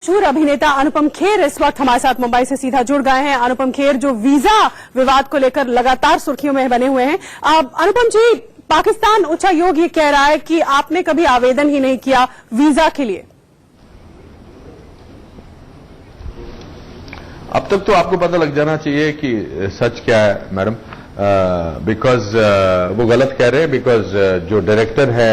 मशहूर अभिनेता अनुपम खेर इस वक्त हमारे साथ मुंबई से सीधा जुड़ गए हैं। अनुपम खेर जो वीजा विवाद को लेकर लगातार सुर्खियों में बने हुए हैं। अनुपम जी, पाकिस्तान उच्चायोग ये कह रहा है कि आपने कभी आवेदन ही नहीं किया वीजा के लिए। अब तक तो आपको पता लग जाना चाहिए कि सच क्या है मैडम, बिकॉज वो गलत कह रहे हैं। बिकॉज जो डायरेक्टर है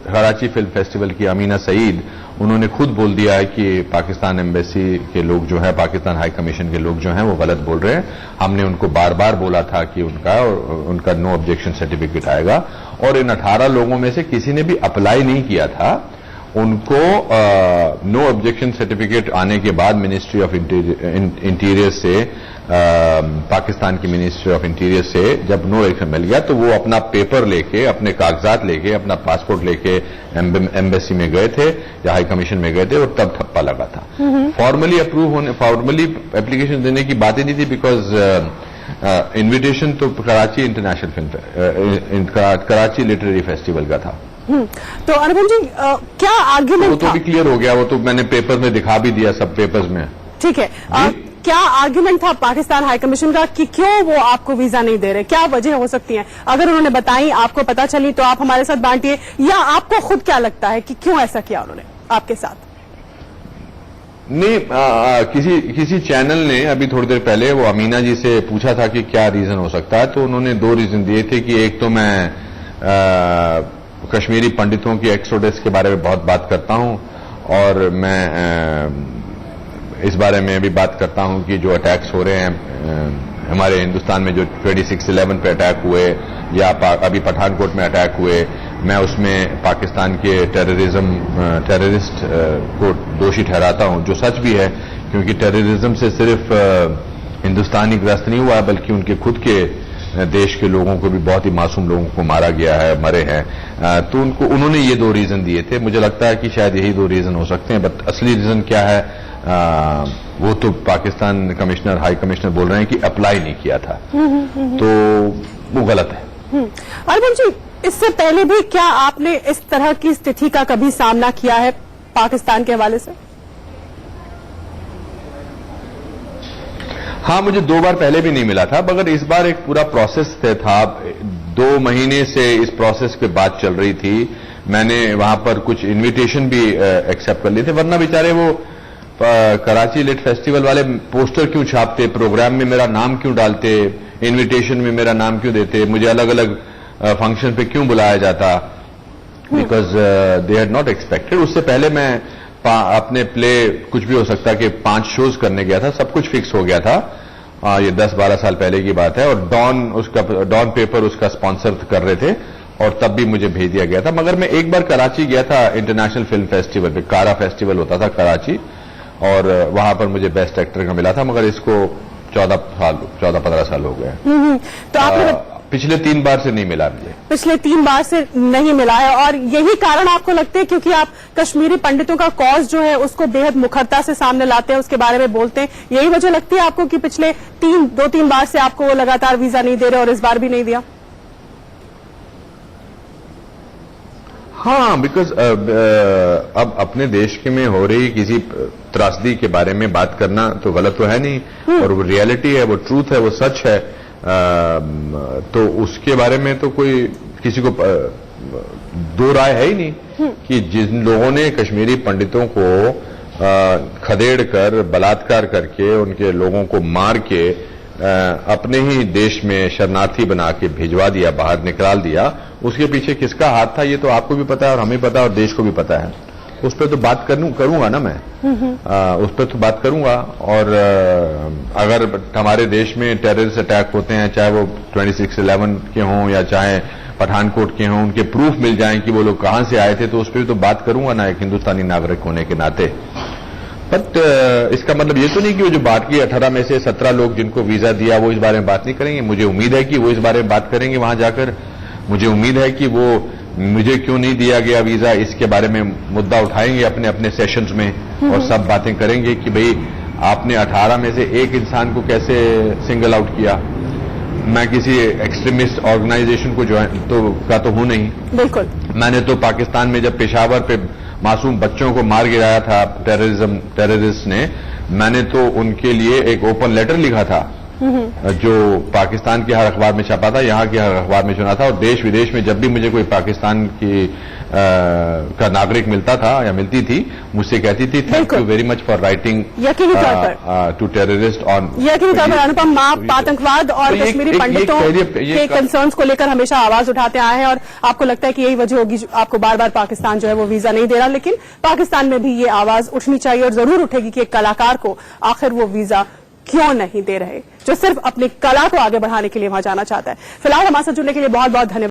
कराची फिल्म फेस्टिवल की अमीना सईद, उन्होंने खुद बोल दिया है कि पाकिस्तान एम्बेसी के लोग जो है, पाकिस्तान हाई कमीशन के लोग जो हैं वो गलत बोल रहे हैं। हमने उनको बार बार बोला था कि उनका नो ऑब्जेक्शन सर्टिफिकेट आएगा, और इन 18 लोगों में से किसी ने भी अप्लाई नहीं किया था। उनको नो ऑब्जेक्शन सर्टिफिकेट आने के बाद मिनिस्ट्री ऑफ इंटीरियर से, पाकिस्तान की मिनिस्ट्री ऑफ इंटीरियर से जब नो एक्शन मिल गया तो वो अपना पेपर लेके, अपने कागजात लेके, अपना पासपोर्ट लेके एम्बेसी में गए थे या हाई कमीशन में गए थे, और तब ठप्पा लगा था। फॉर्मली अप्रूव होने, फॉर्मली एप्लीकेशन देने की बात ही नहीं थी। बिकॉज इन्विटेशन तो Karachi international film, Karachi literary festival का था। तो अनुपम जी, क्या आर्ग्यूमेंट वो तो भी क्लियर हो गया, वो तो मैंने पेपर में दिखा भी दिया, सब पेपर्स में। ठीक है, क्या आर्ग्यूमेंट था पाकिस्तान हाई कमीशन का कि क्यों वो आपको वीजा नहीं दे रहे? क्या वजह हो सकती है? अगर उन्होंने बताई, आपको पता चली, तो आप हमारे साथ बांटिए, या आपको खुद क्या लगता है कि क्यों ऐसा किया उन्होंने आपके साथ? नहीं, किसी चैनल ने अभी थोड़ी देर पहले वो अमीना जी से पूछा था कि क्या रीजन हो सकता है, तो उन्होंने 2 रीजन दिए थे कि एक तो मैं कश्मीरी पंडितों की एक्सोडस के बारे में बहुत बात करता हूं, और मैं इस बारे में भी बात करता हूं कि जो अटैक्स हो रहे हैं हमारे हिंदुस्तान में, जो 26/11 पे अटैक हुए या अभी पठानकोट में अटैक हुए, मैं उसमें पाकिस्तान के टेररिस्ट को दोषी ठहराता हूं, जो सच भी है। क्योंकि टेररिज्म से सिर्फ हिंदुस्तान ही ग्रस्त नहीं हुआ, बल्कि उनके खुद के देश के लोगों को भी, बहुत ही मासूम लोगों को मारा गया है, मरे हैं। तो उन्होंने ये 2 रीजन दिए थे। मुझे लगता है कि शायद यही 2 रीजन हो सकते हैं, बट असली रीजन क्या है वो तो पाकिस्तान कमिश्नर, हाई कमिश्नर बोल रहे हैं कि अप्लाई नहीं किया था। तो वो गलत है। अनुपम जी, इससे पहले भी क्या आपने इस तरह की स्थिति का कभी सामना किया है पाकिस्तान के हवाले से? हाँ, मुझे 2 बार पहले भी नहीं मिला था, मगर इस बार एक पूरा प्रोसेस था। 2 महीने से इस प्रोसेस पे बात चल रही थी। मैंने वहां पर कुछ इनविटेशन भी एक्सेप्ट कर लिए थे, वरना बेचारे वो कराची लिट फेस्टिवल वाले पोस्टर क्यों छापते, प्रोग्राम में मेरा नाम क्यों डालते, इनविटेशन में मेरा नाम क्यों देते, मुझे अलग अलग फंक्शन पे क्यों बुलाया जाता? Because they had not expected. उससे पहले मैं अपने प्ले, कुछ भी हो सकता है कि 5 शोज करने गया था, सब कुछ फिक्स हो गया था। ये 10-12 साल पहले की बात है, और डॉन पेपर उसका स्पॉन्सर कर रहे थे, और तब भी मुझे भेज दिया गया था। मगर मैं एक बार कराची गया था इंटरनेशनल फिल्म फेस्टिवल पे, कारा फेस्टिवल होता था कराची, और वहां पर मुझे बेस्ट एक्टर का मिला था। मगर इसको 14-15 साल हो गए। तो आपने पिछले 3 बार से नहीं मिला मुझे। पिछले 3 बार से नहीं मिला है, और यही कारण आपको लगते हैं क्योंकि आप कश्मीरी पंडितों का कॉज जो है उसको बेहद मुखरता से सामने लाते हैं, उसके बारे में बोलते हैं, यही वजह लगती है आपको कि पिछले 2-3 बार से आपको वो लगातार वीजा नहीं दे रहे और इस बार भी नहीं दिया? हाँ, बिकॉज अब अपने देश के में हो रही किसी त्रासदी के बारे में बात करना तो गलत तो है नहीं, और वो रियलिटी है, वो ट्रूथ है, वो सच है। तो उसके बारे में तो कोई किसी को 2 राय है ही नहीं कि जिन लोगों ने कश्मीरी पंडितों को खदेड़ कर, बलात्कार करके, उनके लोगों को मार के अपने ही देश में शरणार्थी बना के भिजवा दिया, बाहर निकाल दिया, उसके पीछे किसका हाथ था ये तो आपको भी पता है, और हमें पता है, और देश को भी पता है। उस पर तो बात करूंगा ना मैं, उस पर तो बात करूंगा। और अगर हमारे देश में टेररिस्ट अटैक होते हैं, चाहे वो 26/11 के हों या चाहे पठानकोट के हों, उनके प्रूफ मिल जाएं कि वो लोग कहां से आए थे, तो उस पर तो बात करूंगा ना, एक हिंदुस्तानी नागरिक होने के नाते। बट इसका मतलब ये तो नहीं कि वो जो बात की 18 में से 17 लोग जिनको वीजा दिया वो इस बारे में बात नहीं करेंगे। मुझे उम्मीद है कि वो इस बारे में बात करेंगे वहां जाकर। मुझे उम्मीद है कि वो मुझे क्यों नहीं दिया गया वीजा, इसके बारे में मुद्दा उठाएंगे अपने अपने सेशंस में, और सब बातें करेंगे कि भाई आपने 18 में से एक इंसान को कैसे सिंगल आउट किया। मैं किसी एक्सट्रीमिस्ट ऑर्गेनाइजेशन को तो हूं नहीं। बिल्कुल। मैंने तो पाकिस्तान में जब पेशावर पे मासूम बच्चों को मार गिराया था टेररिस्ट ने, मैंने तो उनके लिए एक ओपन लेटर लिखा था जो पाकिस्तान के हर अखबार में छपा था, यहाँ के हर अखबार में सुना था, और देश विदेश में जब भी मुझे कोई पाकिस्तान की का नागरिक मिलता था या मिलती थी, मुझसे कहती थी thank you very much for writing यकीनी तौर पर टू टेररिस्ट ऑन। यकीनी तौर पर अनुपम, आप आतंकवाद और कश्मीरी पंडितों के कंसर्न्स को लेकर हमेशा आवाज उठाते आए हैं और आपको लगता है कि यही वजह होगी आपको बार बार पाकिस्तान जो है वो वीजा नहीं दे रहा, लेकिन पाकिस्तान में भी ये आवाज उठनी चाहिए और जरूर उठेगी कि एक कलाकार को आखिर वो वीजा क्यों नहीं दे रहे जो सिर्फ अपनी कला को आगे बढ़ाने के लिए वहां जाना चाहता है। फिलहाल हमारे साथ जुड़ने के लिए बहुत बहुत धन्यवाद।